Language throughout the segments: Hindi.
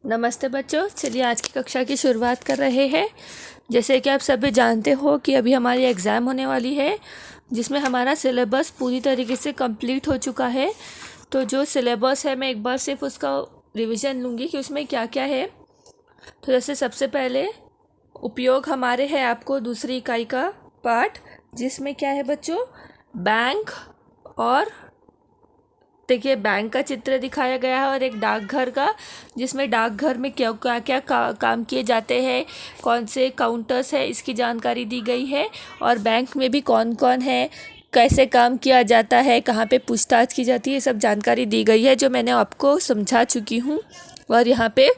नमस्ते बच्चों, चलिए आज की कक्षा की शुरुआत कर रहे हैं। जैसे कि आप सभी जानते हो कि अभी हमारी एग्ज़ाम होने वाली है, जिसमें हमारा सिलेबस पूरी तरीके से कंप्लीट हो चुका है। तो जो सिलेबस है मैं एक बार सिर्फ उसका रिवीजन लूँगी कि उसमें क्या क्या है। तो जैसे सबसे पहले उपयोग हमारे है आपको दूसरी इकाई का पाठ, जिसमें क्या है बच्चों, बैंक और देखिए बैंक का चित्र दिखाया गया है और एक डाकघर का, जिसमें डाकघर में क्या क्या क्या काम किए जाते हैं, कौन से काउंटर्स है, इसकी जानकारी दी गई है। और बैंक में भी कौन कौन है, कैसे काम किया जाता है, कहाँ पे पूछताछ की जाती है, ये सब जानकारी दी गई है जो मैंने आपको समझा चुकी हूँ। और यहाँ पे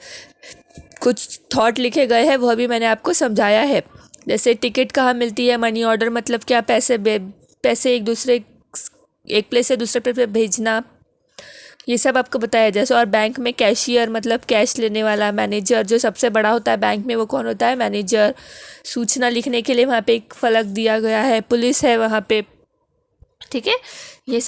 कुछ थॉट लिखे गए हैं, वह भी मैंने आपको समझाया है। जैसे टिकट कहाँ मिलती है, मनी ऑर्डर मतलब क्या, पैसे एक प्लेस से दूसरे प्लेस पे भेजना, ये सब आपको बताया। जैसे और बैंक में कैशियर मतलब कैश लेने वाला, मैनेजर जो सबसे बड़ा होता है बैंक में वो कौन होता है, मैनेजर। सूचना लिखने के लिए वहाँ पे एक फलक दिया गया है, पुलिस है वहाँ पे, ठीक है। ये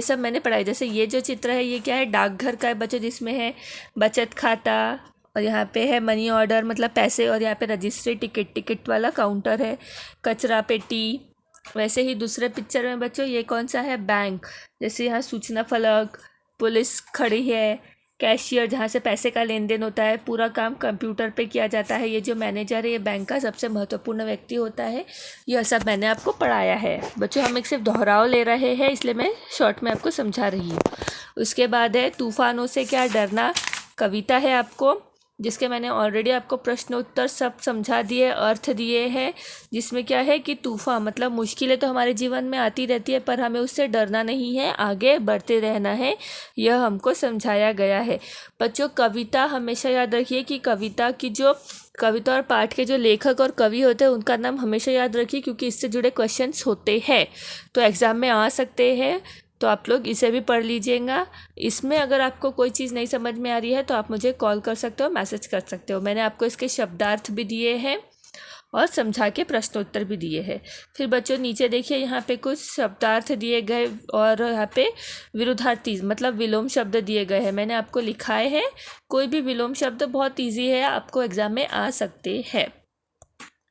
सब मैंने पढ़ाई। जैसे ये जो चित्र है ये क्या है, डाकघर का है बच्चों, जिसमें है बचत खाता और यहाँ पे है मनी ऑर्डर मतलब पैसे, और यहाँ पे रजिस्ट्री टिकट वाला काउंटर है, कचरा पेटी। वैसे ही दूसरे पिक्चर में बच्चों ये कौन सा है, बैंक। जैसे यहाँ सूचना फलक, पुलिस खड़ी है, कैशियर जहाँ से पैसे का लेन देन होता है, पूरा काम कंप्यूटर पे किया जाता है। ये जो मैनेजर है ये बैंक का सबसे महत्वपूर्ण व्यक्ति होता है। यह सब मैंने आपको पढ़ाया है बच्चों। हम एक सिर्फ दोहराव ले रहे हैं, इसलिए मैं शॉर्ट में आपको समझा रही हूँ। उसके बाद है तूफानों से क्या डरना, कविता है आपको, जिसके मैंने ऑलरेडी आपको प्रश्नोत्तर सब समझा दिए, अर्थ दिए हैं। जिसमें क्या है कि तूफान मतलब मुश्किलें तो हमारे जीवन में आती रहती है, पर हमें उससे डरना नहीं है, आगे बढ़ते रहना है, यह हमको समझाया गया है। बच्चों कविता हमेशा याद रखिए कि कविता और पाठ के जो लेखक और कवि होते हैं उनका नाम हमेशा याद रखिए, क्योंकि इससे जुड़े क्वेश्चंस होते हैं तो एग्ज़ाम में आ सकते हैं। तो आप लोग इसे भी पढ़ लीजिएगा। इसमें अगर आपको कोई चीज़ नहीं समझ में आ रही है तो आप मुझे कॉल कर सकते हो, मैसेज कर सकते हो। मैंने आपको इसके शब्दार्थ भी दिए हैं और समझा के प्रश्नोत्तर भी दिए हैं। फिर बच्चों नीचे देखिए, यहाँ पे कुछ शब्दार्थ दिए गए और यहाँ पे विरुद्धार्थी मतलब विलोम शब्द दिए गए हैं, मैंने आपको लिखाए हैं। कोई भी विलोम शब्द बहुत ईजी है, आपको एग्ज़ाम में आ सकते हैं,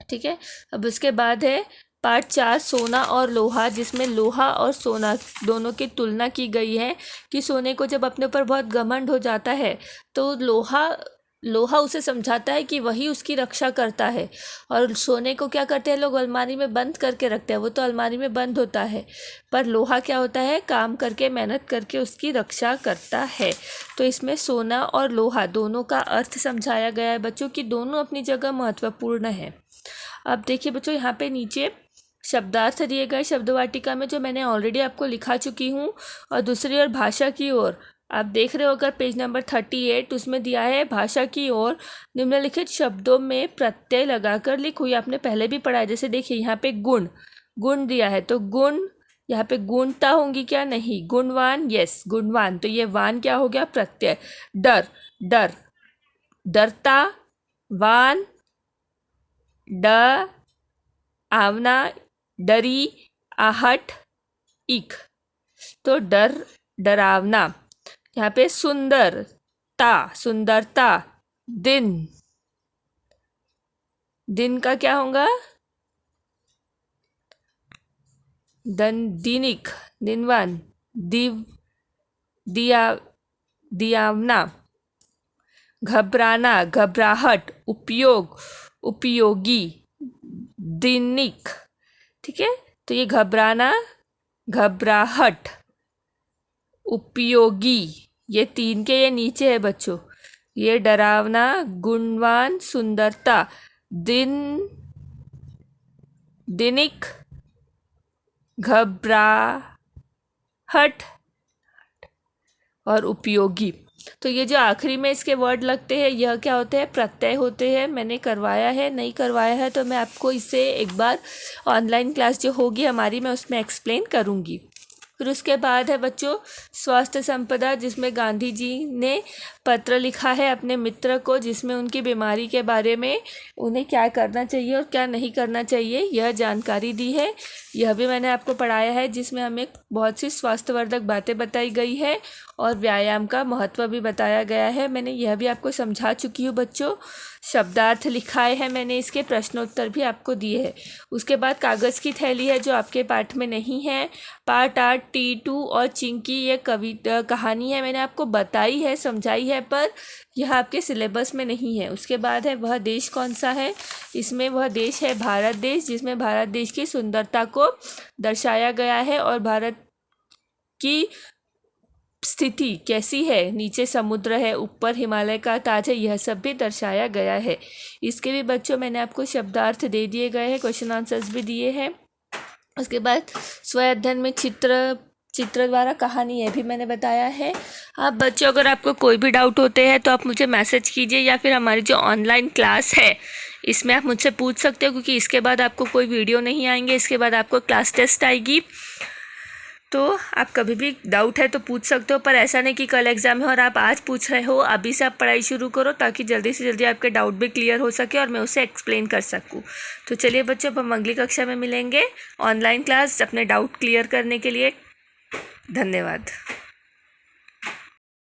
ठीक है। अब उसके बाद है पार्ट 4 सोना और लोहा, जिसमें लोहा और सोना दोनों की तुलना की गई है कि सोने को जब अपने ऊपर बहुत घमंड हो जाता है तो लोहा उसे समझाता है कि वही उसकी रक्षा करता है, और सोने को क्या करते हैं लोग, अलमारी में बंद करके रखते हैं, वो तो अलमारी में बंद होता है, पर लोहा क्या होता है, काम करके मेहनत करके उसकी रक्षा करता है। तो इसमें सोना और लोहा दोनों का अर्थ समझाया गया है बच्चों की, दोनों अपनी जगह महत्वपूर्ण है। अब देखिए बच्चों, यहाँ पे नीचे शब्दार्थ दिए गए शब्द वाटिका में, जो मैंने ऑलरेडी आपको लिखा चुकी हूँ। और दूसरी ओर भाषा की ओर आप देख रहे हो अगर पेज नंबर 38, उसमें दिया है भाषा की ओर निम्नलिखित शब्दों में प्रत्यय लगाकर लिखो। ये आपने पहले भी पढ़ा है। जैसे देखिए यहाँ पे गुण दिया है, तो गुण, यहाँ पे गुणता होंगी क्या, नहीं, गुणवान, यस गुणवान, तो ये वान क्या हो गया, प्रत्यय। डरता, वान, आवना, डरी, आहट, इक, तो डरावना। यहाँ पे सुंदरता, दिन का क्या होगा, दिनिक, दिनवान, दियावना, घबराना, घबराहट, उपयोगी, दिनिक, ठीक है। तो ये घबराना, घबराहट, उपयोगी, ये तीन के ये नीचे है बच्चों। ये डरावना, गुणवान, सुंदरता, दिनिक, घबराहट और उपयोगी। तो ये जो आखिरी में इसके वर्ड लगते हैं यह क्या होते हैं, प्रत्यय होते हैं। मैंने करवाया है, नहीं करवाया है तो मैं आपको इसे एक बार ऑनलाइन क्लास जो होगी हमारी, मैं उसमें एक्सप्लेन करूँगी। फिर उसके बाद है बच्चों स्वास्थ्य संपदा, जिसमें गांधी जी ने पत्र लिखा है अपने मित्र को, जिसमें उनकी बीमारी के बारे में उन्हें क्या करना चाहिए और क्या नहीं करना चाहिए यह जानकारी दी है। यह भी मैंने आपको पढ़ाया है, जिसमें हमें बहुत सी स्वास्थ्यवर्धक बातें बताई गई है और व्यायाम का महत्व भी बताया गया है। मैंने यह भी आपको समझा चुकी हूँ बच्चों। शब्दार्थ लिखाए हैं मैंने, इसके प्रश्नोत्तर भी आपको दिए हैं। उसके बाद कागज़ की थैली है जो आपके पाठ में नहीं है। पार्ट 8 T2 और चिंकी ये कविता कहानी है, मैंने आपको बताई है, समझाई है, पर यह आपके सिलेबस में नहीं है। उसके बाद है वह देश कौन सा है, इसमें वह देश है भारत देश, जिसमें भारत देश की सुंदरता को दर्शाया गया है और भारत की स्थिति कैसी है, नीचे समुद्र है, ऊपर हिमालय का ताज है, यह सब भी दर्शाया गया है। इसके भी बच्चों मैंने आपको शब्दार्थ दे दिए गए हैं, क्वेश्चन आंसर्स भी दिए हैं। उसके बाद स्व अध्ययन में चित्र द्वारा कहानी, यह भी मैंने बताया है। आप बच्चों अगर आपको कोई भी डाउट होते हैं तो आप मुझे मैसेज कीजिए, या फिर हमारी जो ऑनलाइन क्लास है इसमें आप मुझसे पूछ सकते हो, क्योंकि इसके बाद आपको कोई वीडियो नहीं आएंगे, इसके बाद आपको क्लास टेस्ट आएगी। तो आप कभी भी डाउट है तो पूछ सकते हो, पर ऐसा नहीं कि कल एग्ज़ाम है और आप आज पूछ रहे हो। अभी से आप पढ़ाई शुरू करो ताकि जल्दी से जल्दी आपके डाउट भी क्लियर हो सके और मैं उसे एक्सप्लेन कर सकूं। तो चलिए बच्चों, अब हम अगली कक्षा में मिलेंगे ऑनलाइन क्लास अपने डाउट क्लियर करने के लिए। धन्यवाद।